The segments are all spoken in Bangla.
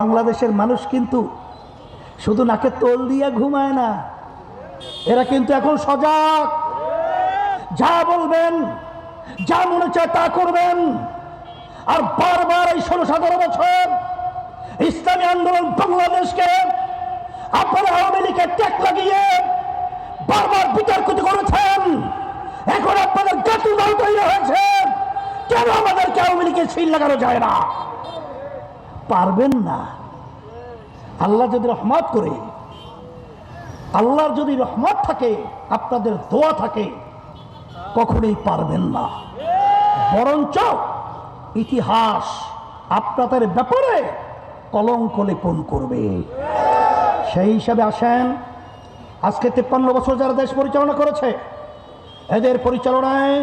বাংলাদেশের মানুষ কিন্তু শুধু নাকে তোল দিয়ে ঘুমায় না, এরা কিন্তু এখন সজাগ। যা বলবেন, যা মনে চায় তা করবেন। আর বারবার এই 16-17 বছর ইসলামী আন্দোলন বাংলাদেশকে আপনারা আওয়ামী লীগের ট্যাগ লাগিয়ে বারবার বিতর্কিত করেছেন। এখন আপনাদের জাতীয় দল তৈরি হয়েছে, কেন আমাদেরকে আওয়ামী লীগের সিল লাগানো যায় না? পারবেন না। আল্লাহ যদি রহমত করে, আল্লাহর যদি রহমত থাকে, আপনাদের দোয়া থাকে, কখনোই পারবেন না। বরঞ্চ ইতিহাস আপনাদের ব্যাপারে কলঙ্ক লেপন করবে। সেই হিসাবে আসেন, আজকে 53 বছর যারা দেশ পরিচালনা করেছে, এদের পরিচালনায়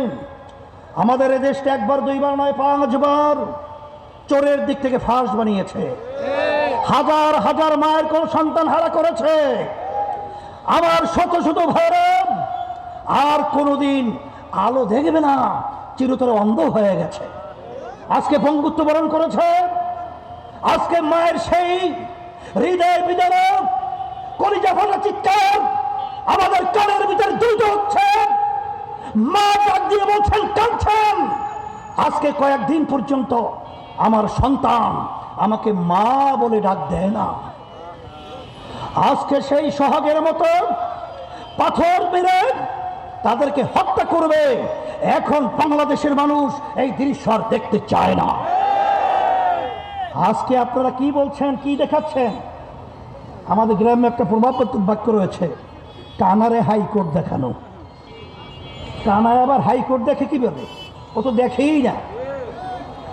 আমাদের এ দেশটা একবার দুইবার নয় 5 বার চোরের দিক থেকে ফাঁস বানিয়েছে। হাজার হাজার মায়ের কোন সন্তান হারা করেছে। আমার শত শত ভাইরা আর কোনোদিন আলো দেখবে না, চিরতরে অন্ধ হয়ে গেছে। আজকে বঙ্গুত্ব বরণ করেছে। আজকে মায়ের সেই হৃদয় বিদারক কলিজা ফাটা চিৎকার আমাদের কানের ভিতরে দ্রুত হচ্ছে। মা ডাক দিয়ে বলছেন, কাঁদছেন। আজকে কয়েকদিন পর্যন্ত আমার সন্তান আমাকে মা বলে ডাক দেয় না। আজকে সেই সোহাগের মতো পাথর মেরে তাদেরকে হত্যা করবে। এখন বাংলাদেশের মানুষ এই দৃশ্য আর দেখতে চায় না। আজকে আপনারা কি বলছেন, কি দেখাচ্ছেন? আমাদের গ্রামে একটা প্রভাবক বাক্য রয়েছে, কানারে হাইকোর্ট দেখানো। কানায় আবার হাইকোর্ট দেখে কি বলে? ও তো দেখেই না।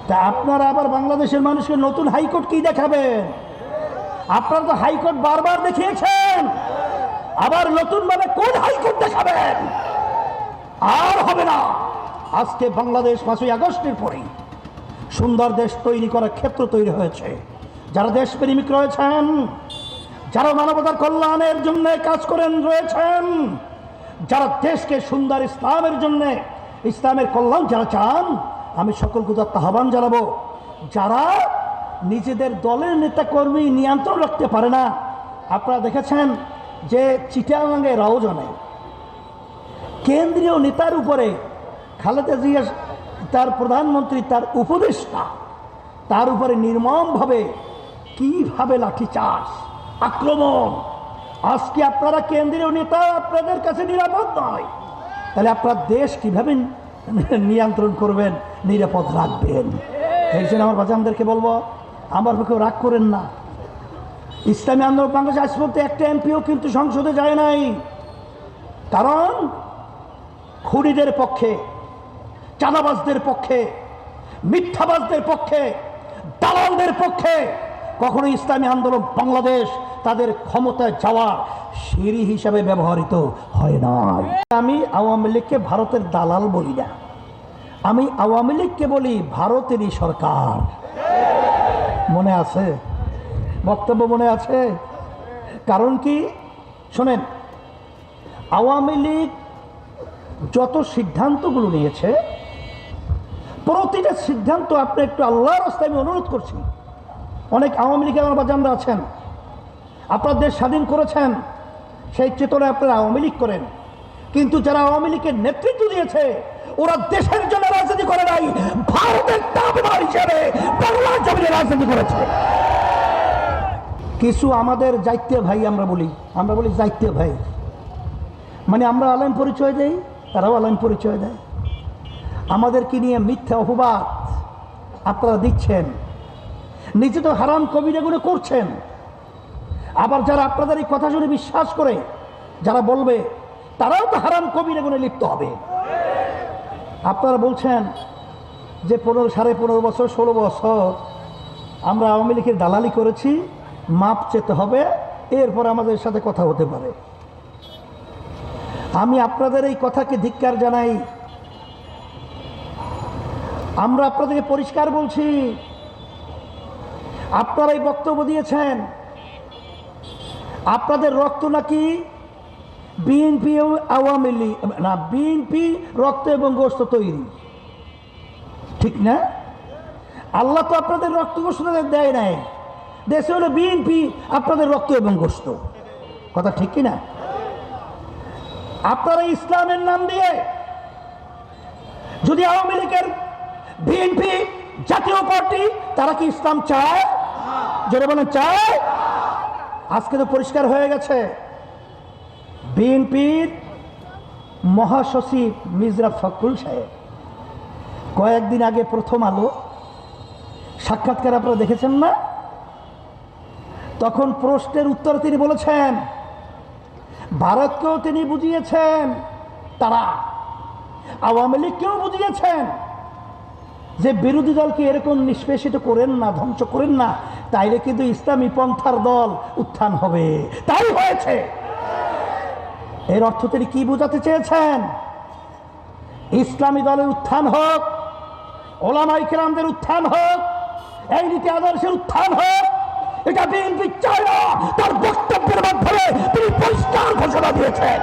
তা আপনারা আবার বাংলাদেশের মানুষকে নতুন হাইকোর্ট কি দেখাবেন? আপনারা তো হাইকোর্ট বারবার দেখিয়েছেন, আবার নতুন ভাবে কোন হাইকোর্ট দেখাবেন? আর হবে না। আজকে বাংলাদেশ 5ই আগস্টের পরে সুন্দর দেশ তৈরি করার ক্ষেত্র তৈরি হয়েছে। যারা দেশপ্রেমিক রয়েছেন, যারা মানবতার কল্যাণের জন্য কাজ করেন রয়েছেন, যারা দেশকে সুন্দর ইসলামের জন্য, ইসলামের কল্যাণ যারা চান, আমি সকলকে আহ্বান জানাবো, যারা নিজেদের দলের নেতাকর্মী নিয়ন্ত্রণ রাখতে পারে না। আপনারা দেখেছেন যে চিটাগাঙ্গে রওজনে কেন্দ্রীয় নেতার উপরে খালেদা জিয়া, তার প্রধানমন্ত্রী, তার উপদেষ্টা, তার উপরে নির্মমভাবে কিভাবে লাঠিচার্জ, আক্রমণ। আজকে আপনারা কেন্দ্রীয় নেতা, আপনাদের কাছে নিরাপদ নয়, তাহলে আপনার দেশ কিভাবে নিয়ন্ত্রণ করবেন, নিরাপদ রাখবেন? এই জন্য আমার বাজানদেরকে বলবো, আমার পক্ষে রাগ করেন না। ইসলামী আন্দোলন বাংলাদেশ আজ পর্যন্ত একটা এমপিও কিন্তু সংসদে যায় নাই। কারণ খুনিদের পক্ষে, চাঁদাবাজদের পক্ষে, মিথ্যাবাজদের পক্ষে, দালালদের পক্ষে কখনো ইসলামী আন্দোলন বাংলাদেশ তাদের ক্ষমতায় যাওয়ার সিঁড়ি হিসাবে ব্যবহৃত হয় নাই। আমি আওয়ামী লীগকে ভারতের দালাল বলি না, আমি আওয়ামী লীগকে বলি ভারতেরই সরকার। মনে আছে? বক্তব্য মনে আছে? কারণ কি শোনেন, আওয়ামী লীগ যত সিদ্ধান্তগুলো নিয়েছে, প্রতিটা সিদ্ধান্ত আপনি একটু আল্লাহর রাস্তায় আমি অনুরোধ করছি। অনেক আওয়ামী লীগের আমার বাজানরা আছেন, আপনার দেশ স্বাধীন করেছেন, সেই চেতনায় আপনারা আওয়ামী লীগ করেন। কিন্তু যারা আওয়ামী লীগের নেতৃত্ব দিয়েছে, ওরা দেশের জন্য রাজনীতি করে নাই, ভারতের তাবেদার হিসেবে বাংলার জমিনে রাজনীতি করেছে। কিছু আমাদের জাতীয় ভাই আমরা বলি জাতীয় ভাই, মানে আমরা আলেম পরিচয় দেই, তারাও আলেম পরিচয় দেয়। আমাদেরকে নিয়ে মিথ্যা অপবাদ আপনারা দিচ্ছেন, নিজে তো হারাম কবিরাগুলো করছেন। আবার যারা আপনাদের এই কথা শুনে বিশ্বাস করে, যারা বলবে, তারাও তো হারাম কবিরাগুলো লিপ্ত হবে। আপনারা বলছেন যে 15-15.5 বছর, 16 বছর আমরা আওয়ামী লীগের দালালি করেছি, মাপ চেতে হবে, এরপর আমাদের সাথে কথা হতে পারে। আমি আপনাদের এই কথাকে ধিক্কার জানাই। আমরা আপনাদেরকে পরিষ্কার বলছি, আপনারা এই বক্তব্য দিয়েছেন, আপনাদের রক্ত নাকি বিএনপি আওয়ামী লীগ না, বিএনপি রক্ত এবং গোশত তৈরি, ঠিক না? আল্লাহ তো আপনাদের রক্ত গোশত দেয় নাই, দেশে হলো বিএনপি, আপনাদের রক্ত এবং গোশত। কথা ঠিক কিনা? আপনারা ইসলামের নাম দিয়ে যদি আওয়ামী লীগের, বিএনপি, জাতীয় পার্টি, তারা কি ইসলাম চায়? জোরে বলেন চায়? আজকে তো পরিষ্কার হয়ে গেছে, বিএনপির মহাসচিব মির্জা ফখরুল সাহেব কয়েকদিন আগে প্রথম আলো সাক্ষাৎকার আপনারা দেখেছেন না? তখন প্রশ্নের উত্তরে তিনি বলেছেন, ভারতকেও তিনি বুঝিয়েছেন, তারা আওয়ামী লীগকেও বুঝিয়েছেন যে বিরোধী দলকে এরকম নিষ্পেষিত করেন না, ধ্বংস করেন না, তাইলে কিন্তু ইসলামী পন্থার দল উত্থান হবে। তাই হয়েছে। এর অর্থ তিনি কি বোঝাতে চেয়েছেন? ইসলামী দলের উত্থান হোক, ওলামায়ে কেরামদের উত্থান হোক, এই নীতি আদর্শের উত্থান হোক, এটা বিএনপি চায় না। তার বক্তব্যের মাধ্যমে তিনি পরিষ্কার ঘোষণা দিয়েছেন।